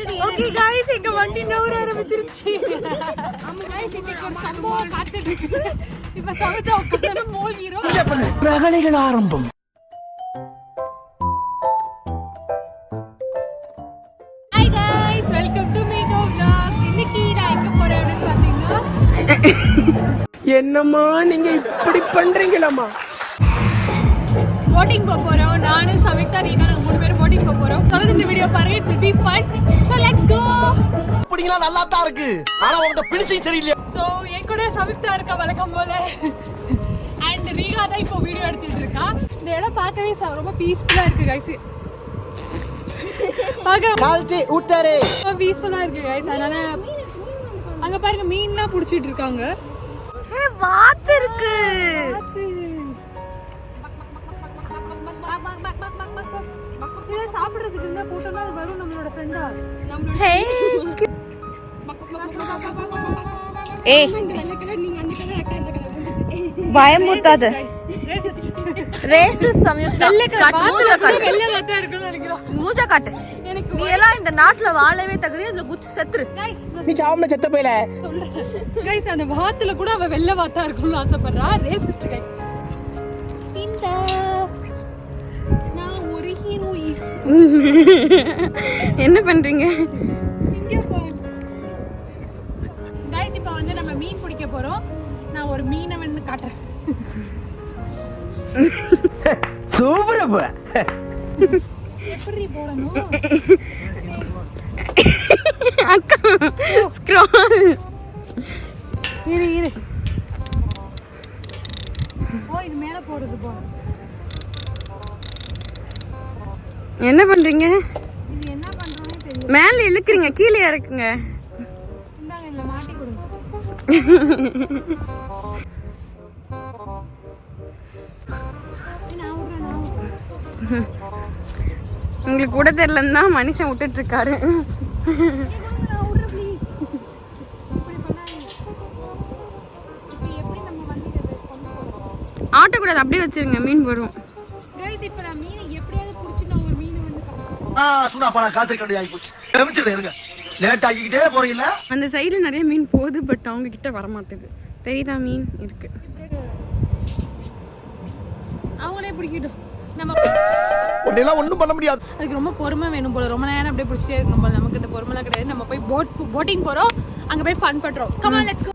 Okay guys எங்க வண்டி நவர ஆரம்பிச்சிருச்சு. ஆமா गाइस இன்னைக்கு ஒரு சம்பவம் காத்துட்டு இருக்கு. இப்ப சமத்தா உட்கார்ந்து மூழ்கிறோம். ரகளைகள் ஆரம்பம். Hi guys, welcome to Mega Vlogs. இன்னைக்கு நான் எங்க போறேன்னு பாத்தீங்கன்னா என்னம்மா நீங்க இப்படி பண்றீங்களாமா? போட்டிங் போறோம். நானும் சவிதா ரீனா நாங்க மூணு பேரும் போட்டிங் போறோம். தொடர்ந்து இந்த வீடியோ பாருங்க. It will be fun. So let's go. அப்படிங்களா நல்லா தான் இருக்கு. ஆனா உங்க பினிஷிங் சரியில்லை. So என் கூட சவிதா இருக்கா வழக்கம் போல. And ரீனா தான் இப்போ வீடியோ எடுத்துட்டு இருக்கா. இந்த இடம் பார்க்கவே ரொம்ப பீஸ்ஃபுல்லா இருக்கு गाइस. கால்ச்சி ஊட்டரே. ரொம்ப பீஸ்ஃபுல்லா இருக்கு गाइस. அதனால அங்க பாருங்க மீன்லாம் புடிச்சிட்டு இருக்காங்க. ஹே வாத்து இருக்கு. இத சாப்பிடுறதுக்கு என்ன போட்டோம்னா அது வரும் நம்மளோட ஃப்ரெண்டா. ஹே ஏய் பயமுறுத்தாத. ரேசிஸ் சமயத்துல வெள்ளை வாத்தா இருக்குன்னு நினைக்கிறேன். மூஞ்சா காட்டு. நீ எல்லாம் இந்த நாட்டுல வாழவே தகுதி. அதுல குச்சி செத்துரு. நீ சாவமே செத்த போயில. गाइस அந்த வாத்துல கூட அவ வெள்ளை வாத்தா இருக்குன்னு ஆசைப்படுறா. Racist guys. இந்த நான் ஒரு ஹீரோயின். என்ன பண்றீங்க? गाइस இப்போ வந்து நம்ம மீன் பிடிக்க போறோம். நான் ஒரு மீனவன் காட்டுறேன். சூப்பர் அப்ப. எப்படி போடணும்? அக்கா ஸ்க்ரால். இரு. ஓ இது மேல போறது போ. என்ன பண்றீங்க? இது என்ன பண்றோம்னே தெரியல. மேல இழுக்குறீங்க, கீழே இறக்குங்க. இந்தாங்க இல்ல மாட்டி கொடுங்க. உங்களுக்கு கூட தெரியலன்னு தான் மனுஷன் விட்டுட்டு இருக்காரு. ஆட்ட கூடாது, அப்படியே வச்சிருங்க, மீன் வரும். गाइस இப்போ நான் மீனை எப்படியாவது புடிச்சு நான் ஒரு மீன் வந்து காட்டுறேன். சுனா பண காத்திருக்க வேண்டியது ஆகி போச்சு. எமிச்சிடு இருங்க. லேட் ஆகிக்கிட்டே போறீங்களா? அந்த சைடுல நிறைய மீன் போகுது, பட் அவங்க கிட்ட வர மாட்டேது. தெரியுதா மீன் இருக்கு. அவங்களே பிடிக்கிட்டோம். நம்ம ஒண்ணெல்லாம் ஒண்ணும் பண்ண முடியாது. அதுக்கு ரொம்ப பொறுமை வேணும் போல. ரொம்ப நேரம் அப்படியே பிடிச்சிட்டே இருக்கணும் போல. நமக்கு இந்த பொறுமைலாம் கிடையாது. நம்ம போய் போட்டிங் போறோம். அங்க போய் ஃபன் பண்றோம். Come on let's go.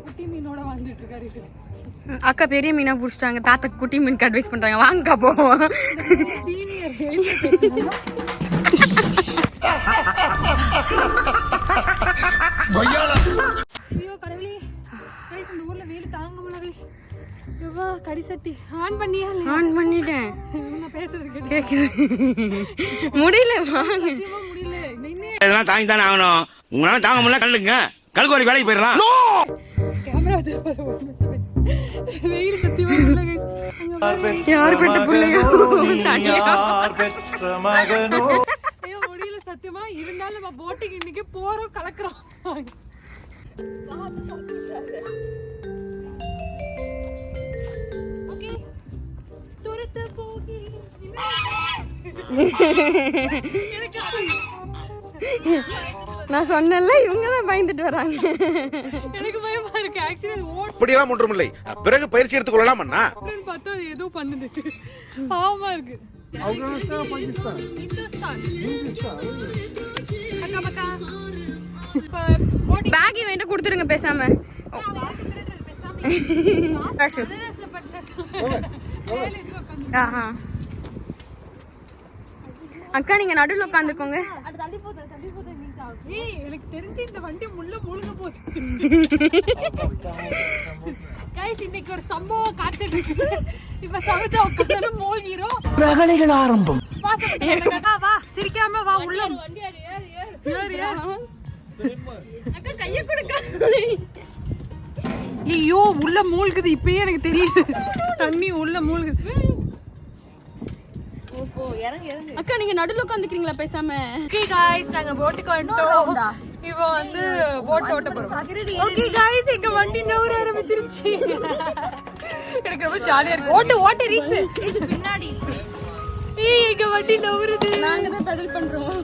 குட்டி மீனோட வந்துட்டு இருக்காரு. அக்கா பெரிய மீனா புடிச்சிட்டாங்க, தாத்தா குட்டி மீனுக்கு அட்வைஸ் பண்றாங்க. வாங்கக்கா போவோம். ஐயோ கடவுளே. गाइस இந்த ஊர்ல வெயில் தாங்க முடியல गाइस. எவ்வா கடிசட்டி ஆன் பண்ணியா? ஆன் பண்ணிட்டேன். நான் பேசுறது கேக்குது. முடியல, வாங்க. சத்தியமா முடியல. இதெல்லாம் தாங்கி தானே ஆகணும். உங்களால தாங்க முடியல கல்லுங்க. கல்குவாரி வேலைக்கு போயிடலாம். கேமரா வெயில் சத்தியமா முடியல गाइस. யார் பெற்ற பிள்ளையோ ஐயோ முடியல சத்தியமா. இருந்தாலும் நம்ம போட்டிங் இன்னைக்கு போறோம், கலக்குறோம். ஓகே துரத்த போகி. நான் சொன்னேன்ல, இவங்க தான் பயந்துட்டு வராங்க. எனக்கு பயமா இருக்கு ஆக்சுவலி. இப்படியெல்லாம் ஒன்றும் இல்லை. பிறகு பயிற்சி எடுத்துக்கொள்ளலாம் அண்ணா. பார்த்தா அது ஏதோ பண்ணுது. பாவமா இருக்கு. அக்கா பக்கா பேக் வேண்ட கொடுத்துருங்க பேசாம. ஆஹா அக்கா நீங்க நடுவில் உட்காந்துக்கோங்க. எனக்கு தெரிஞ்சு இந்த வண்டி முள்ள முழுக போகுது. गाइस இன்னைக்கு ஒரு சம்பவம் காத்துட்டு இருக்கு. இப்ப சமத்தா உட்கார்ந்து மூழ்கிறோம். ரகளைகள் ஆரம்பம். வா சிரிக்காம வா உள்ள. வண்டி ஏறு. அக்கா கைய கொடுங்க. ஐயோ உள்ள மூழ்குது. இப்பயே எனக்கு தெரியுது தண்ணி உள்ள மூழ்குது. அக்கா நீங்க நடுவுல உட்காந்துக்கிறீங்களா பேசாம? ஓகே गाइस நாங்க போட்டுக்கு வந்துட்டோம். இப்போ வந்து போட் ஓட்ட போறோம். ஓகே गाइस எங்க வண்டி நவுற ஆரம்பிச்சிருச்சு. எனக்கு ரொம்ப ஜாலியா இருக்கு. ஓட்ட ரீச் இது பின்னாடி. ஏய் எங்க வண்டி நவுறுது. நாங்க தான் பெடல் பண்றோம்.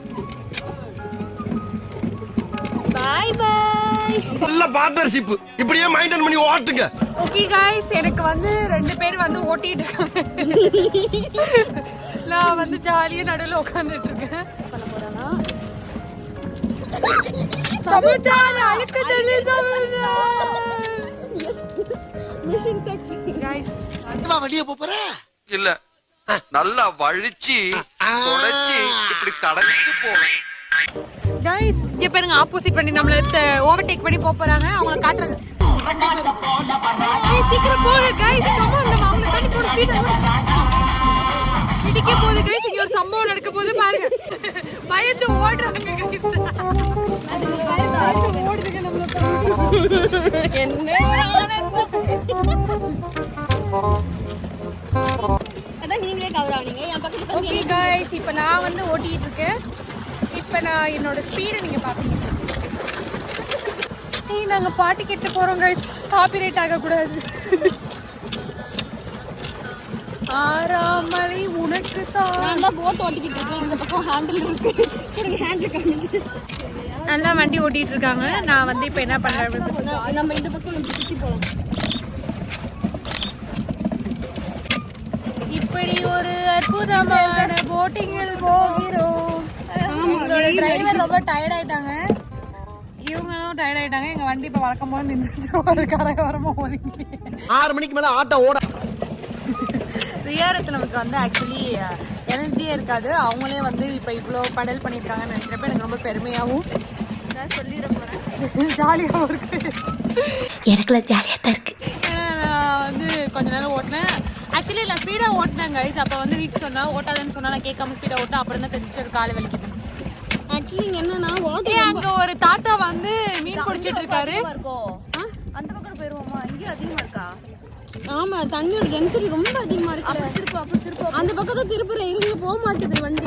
Bye bye. நல்ல பார்ட்னர்ஷிப் இப்படியே மெயின்டைன் பண்ணி ஓட்டுங்க. ஓகே गाइस எனக்கு வந்து 2 பேர் வந்து ஓட்டிட்டு இருக்காங்க. நான் வந்து ஜாலியா நடுவுல உட்கார்ந்துட்டு இருக்கேன். பண்ண போறானா? சமுதா அழுக்குதலே சமுதா. Mission success. गाइस வா வெளிய போற? இல்ல. நல்லா வழிச்சி தொடச்சி இப்படி தடவிட்டு போ. गाइस இங்க பாருங்க ஆப்போசிட் பண்ணி நம்மள ஓவர்டேக் பண்ணி போறாங்க. அவங்கள காட்டுறது. ஏய் சீக்கிரம் போங்க गाइस. கமா நம்ம அவங்கள தண்ணி போடு ஸ்பீட். இடிக்க போகுது गाइस. இங்க ஒரு சம்பவம் நடக்க போகுது பாருங்க. பயந்து ஓடுறாங்க गाइस. அது பயந்து ஓடுதுங்க நம்மள பாருங்க. என்ன அதான் நீங்களே கவர் ஆவீங்க. என் பக்கத்துல ஓகே गाइस இப்போ நான் வந்து ஓட்டிட்டு இருக்கேன். இப்போ நான் என்னோட ஸ்பீடை நீங்க பாருங்க. ஏய் நாங்க பாட்டு கேட்டு போறோம் गाइस. காப்பிரைட் ஆக கூடாது. ஆறாமலை உனக்கு தான். நான் தான் போட் ஓட்டிக்கிட்டு இருக்கேன். இந்த பக்கம் ஹேண்டில் இருக்கு. ஒரு ஹேண்டில் காமிங்க. நல்லா வண்டி ஓட்டிட்டு இருக்காங்க. நான் வந்து இப்போ என்ன பண்றேன்? நம்ம இந்த பக்கம் சுத்தி போலாம். இப்படி ஒரு அற்புதமான போட்டிங்கில் போகிறோம். எங்களோட டிரைவர் ரொம்ப டயர்ட் ஆயிட்டாங்க. இவங்களும் டயர்ட் ஆயிட்டாங்க. எங்க வண்டி இப்ப வழக்கம் போது நின்றுச்சு. ஒரு கரகரமா ஓடிங்க. 6 மணிக்கு மேல ஆட்டோ ஓட. ரியாரத்து நமக்கு வந்து ஆக்சுவலி எனர்ஜியே இருக்காது. அவங்களே வந்து இப்போ இவ்வளோ படல் பண்ணியிருக்காங்கன்னு நினைக்கிறப்ப எனக்கு ரொம்ப பெருமையாகவும் சொல்லிட போகிறேன். ஜாலியாகவும் இருக்கு. எனக்குலாம் ஜாலியாக தான் இருக்கு. நான் வந்து கொஞ்ச நேரம் ஓட்டினேன். ஆக்சுவலி நான் ஸ்பீடாக ஓட்டினேன் கைஸ். அப்போ வந்து வீட்டு சொன்னால் ஓட்டாதன்னு சொன்னால் நான் கேட்காம ஸ்பீடாக ஓட்டேன். அப்புறம் தான் தெரிஞ்சு ஒரு காலை வலிக்குது. ஆக்சுவலி இங்க என்னன்னா அங்கே ஒரு தாத்தா வந்து மீன் பிடிச்சிட்டு இருக்காரு. அந்த பக்கம் போயிருவோமா? இங்கே அதிகமா இருக்கா? ஆமா தண்ணியோட டென்சிட்டி ரொம்ப அதிகமா இருக்கு. திருப்பு அந்த பக்கத்தை திருப்புற இருங்க போக மாட்டேது வண்டி.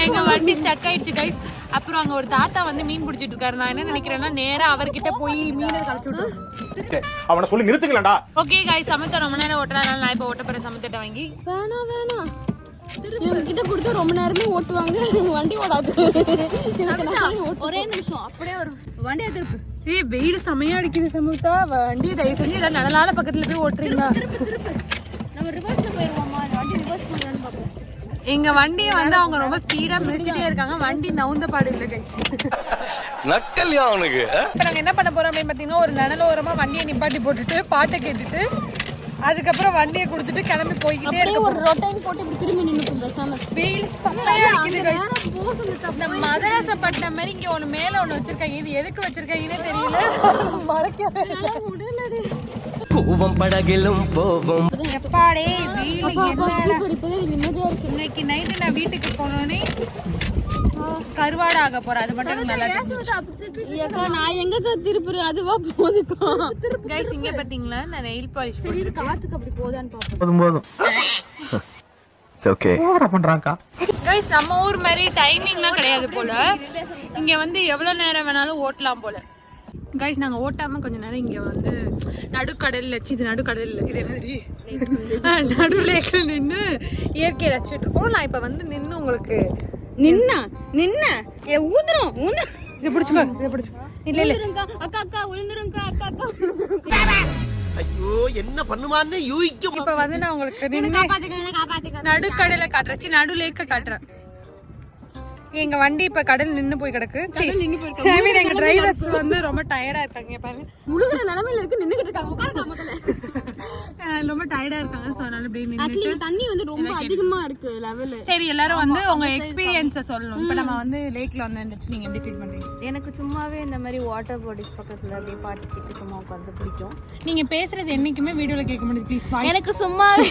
எங்க வண்டி ஸ்டக் ஆயிடுச்சு கைஸ். அப்புறம் அங்க ஒரு தாத்தா வந்து மீன் பிடிச்சிட்டு இருக்காரு. நான் என்ன நினைக்கிறேன்னா நேரா அவர்கிட்ட போய் மீனை கலச்சு விட்டுருவேன். அவனை சொல்லி நிறுத்துக்கலடா. ஓகே கைஸ் சமத்தா ரொம்ப நேரம் ஓட்டுறதுனால நான் இப்போ ஓட்ட போறேன். சமத்திட்ட வாங்கி வேணாம் இவங்க கிட்ட கொடுத்தா ரொம்ப நேரமே ஓட்டுவாங்க. வண்டி ஓடாது. ஒரே நிமிஷம் அப்படியே ஒரு வண்டியை திருப்பு. ஏய் வெயில் செமையா அடிக்குது சமூத்தா. வண்டியை தயவு செஞ்சு எல்லாம் நிழலால பக்கத்துல போய் ஓட்டுறீங்களா? நம்ம ரிவர்ஸ்ல போயிருவோமா? வண்டி ரிவர்ஸ் பண்ணலான்னு பார்ப்போம். எங்க வண்டியை வந்து அவங்க ரொம்ப ஸ்பீடா மிதிச்சிட்டே இருக்காங்க. வண்டி நவுந்த பாடு இல்லை கைஸ். நக்கல்யா அவனுக்கு. இப்போ நாங்க என்ன பண்ண போறோம் அப்படின்னு பாத்தீங்கன்னா ஒரு நிழலோரமா வண்டியை நிப்பாட்டி போட்டுட்டு பாட்டை கேட்டுட்டு அதுக்கப்புறம் வண்டியை கொடுத்துட்டு கிளம்பி போய்கிட்டே இருக்க. ஒரு ரொட்டைன் போட்டு இப்படி திரும்பி நின்னு பேசாம. வெயில் செமையா அடிக்குது கைஸ். நம்ம மதராசப்பட்டினம் மாதிரி இங்க ஒண்ணு மேல ஒண்ணு வச்சிருக்காங்க. இது எதுக்கு வச்சிருக்காங்கன்னே தெரியல. மறக்கவே முடியலடி. கோவம் படகிலும் போவோம். எப்பாடே வெயில் இப்போதான் நிம்மதியா இருக்கு. இன்னைக்கு நைட்டு நான் வீட்டுக்கு போனோடனே கருவாடு ஆக போறேன். அது மட்டும் எனக்கு நல்லா ஏக்கா நான் எங்கக்கா திருப்புறேன்? அதுவா போதுக்கா. கைஸ் இங்க பாத்தீங்களா நான் நெயில் பாலிஷ் சரி காத்துக்கு அப்படி போதான்னு பாப்போம். போதும். ஓகே. ஓவரா பண்றாங்கா. கைஸ் நம்ம ஊர் மாதிரி டைமிங்லாம் கிடையாது போல. இங்க வந்து எவ்வளவு நேரம் வேணாலும் ஓட்டலாம் போல. கைஸ் நாங்க ஓட்டாம கொஞ்ச நேரம் இங்க வந்து நடுக்கடல்ல இது நடுக்கடல்ல இது என்னது நடு லேக்ல நின்று இயற்கையை ரசிச்சுட்டு இருக்கோம். நான் இப்ப வந்து நின்று உங்களுக்கு நின்ன ஊந்துரும் இதை பிடிச்சுக்கோ. இதை பிடிச்சுக்கோ. இல்ல இல்ல அக்கா விழுந்துருங்கக்கா அக்கா. ஐயோ என்ன பண்ணுமான்னு யூகிக்க. இப்ப வந்து நான் உங்களுக்கு நின்று நடுக்கடலை காட்டுறேன். நடு லேக்க காட்டுறேன். எங்க வண்டி இப்ப கடல் நின்னு போய் கிடக்கு. எங்க டிரைவர்ஸ் வந்து ரொம்ப டயர்டா இருக்காங்க. பாருங்க முழுகுற நிலைமையில இருக்கு. நின்னுகிட்டு இருக்காங்க. உட்காருங்க மக்களே. ரொம்ப டயர்டா இருக்காங்க. சோ அதனால அப்படியே நின்னுட்டு தண்ணி வந்து ரொம்ப அதிகமா இருக்கு லெவல். சரி எல்லாரும் வந்து உங்க எக்ஸ்பீரியன்ஸ சொல்லணும். இப்ப நம்ம வந்து லேக்ல வந்து நீங்க எப்படி ஃபீல் பண்றீங்க? எனக்கு சும்மாவே இந்த மாதிரி வாட்டர் பாடிஸ் பக்கத்துல அப்படியே பாட்டு கேட்டு சும்மா உட்காந்து பிடிக்கும். நீங்க பேசுறது என்னைக்குமே வீடியோல கேட்க முடியுது. ப்ளீஸ் எனக்கு சும்மாவே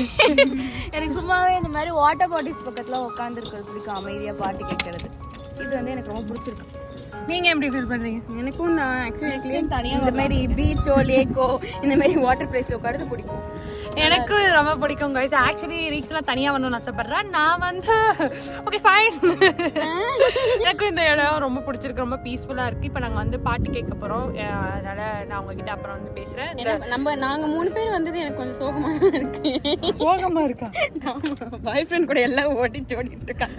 இந்த மாதிரி வாட்டர் பாடிஸ் பக்கத்துல உட்காந்து இருக்கிறது பிடிக்கும். அமைதியா பாட்டு கேட்கறது இது வந்து எனக்கு ரொம்ப பிடிச்சிருக்கு. நீங்க எப்படி ஃபீல் பண்றீங்க? எனக்கும் நான் ஆக்சுவலி தனியா இந்த மாதிரி பீச்சோ லேக்கோ இந்த மாதிரி வாட்டர் பிளேஸ்ல உட்கார்றது பிடிக்கும். எனக்கு ரொம்ப பிடிக்கும் கைஸ். ஆக்சுவலி ரீல்ஸ்லாம் தனியாக வரணும்னு ஆசைப்படுறேன். நான் வந்து ஓகே ஃபைன். எனக்கும் இந்த இடம் ரொம்ப பிடிச்சிருக்கு, ரொம்ப பீஸ்ஃபுல்லாக இருக்குது. இப்போ நாங்கள் வந்து பாட்டு கேட்க போகிறோம். அதனால் நான் உங்ககிட்ட அப்புறம் வந்து பேசுகிறேன். நாங்கள் 3 பேர் வந்தது எனக்கு கொஞ்சம் சோகமாக இருக்கு. சோகமாக இருக்கா? பாய் ஃப்ரெண்ட் கூட எல்லாம் ஓடிட்டு இருக்காங்க,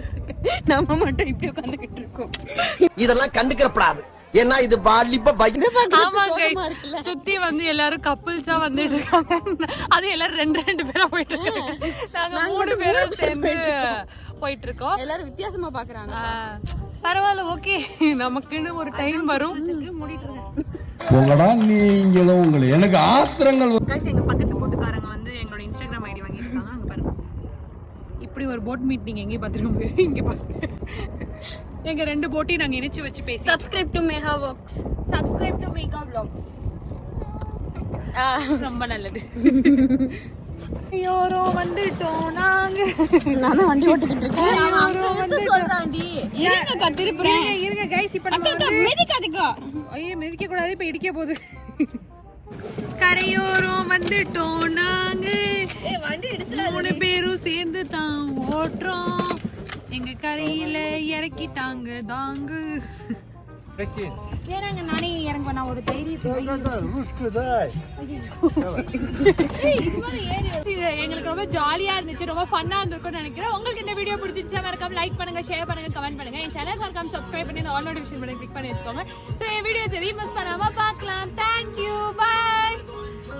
நம்ம மட்டும் இப்படி உட்காந்துக்கிட்டு இருக்கோம். இதெல்லாம் கண்டுக்கிறப்படாது. ஏன்னா இது வாலிப ஆமா கைஸ், சுத்தி வந்து எல்லாரும் கப்பிள்ஸா வந்துட்டு இருக்காங்க. அது எல்லாரும் 2 பேரா போயிட்டு இருக்காங்க. நாங்க 3 பேரும் சேர்ந்து போயிட்டு இருக்கோம். எல்லாரும் வித்தியாசமா பாக்குறாங்க. பரவாயில்ல, ஓகே, நமக்குன்னு ஒரு டைம் வரும். உங்களடா நீங்களும் உங்களை எனக்கு ஆத்திரங்கள். கைஸ், எங்க பக்கத்து போட்டுக்காரங்க வந்து எங்களோட இன்ஸ்டாகிராம் ஐடி வாங்கியிருக்காங்க. அங்க பாருங்க, இப்படி ஒரு போட் மீட் நீங்க எங்கேயும் பார்த்துருக்க முடியாது. இங்க பாருங்க, எங்க 2 போட்டையும் நாங்க இணைச்சு வச்சு பேசி. Subscribe to Mega vlogs. Subscribe to Mega vlogs. ரொம்ப நல்லது. ஐயோரோ வந்துட்டோம் நாங்க. நானும் வண்டி ஓட்டிக்கிட்டு இருக்கேன். அவன் சொல்றான்டி, இருங்க கத்திருப்பேன். இருங்க கைஸ், இப்ப நம்ம அக்கா மிதிக்காதீங்க. ஐயே, மிதிக்க கூடாது, இப்ப இடிக்க போகுது. கரையோரம் வந்துட்டோம் நாங்க. வண்டி 3 பேரும் சேர்ந்து தான் ஓட்டுறோம். எங்க கரையில இறக்கிட்டாங்க தாங்க. ஏறாங்க, நானே இறங்குவேன். நான் ஒரு எங்களுக்கு ரொம்ப ஜாலியா இருந்துச்சு, ரொம்ப ஃபன்னா இருந்திருக்கும்னு நினைக்கிறேன். உங்களுக்கு இந்த வீடியோ பிடிச்சிருந்துச்சா மறக்காம லைக் பண்ணுங்க, ஷேர் பண்ணுங்க, கமெண்ட் பண்ணுங்க. என் சேனல் மறக்காம சப்ஸ்கிரைப் பண்ணி இந்த ஆல் நோட்டிஃபிகேஷன் பட்டன் கிளிக் பண்ணி வச்சுக்கோங்க. ஸோ என் வீடியோஸ் எதையும் மிஸ் பண்ணாம பார்க்கலாம். தேங்க்யூ, பாய்.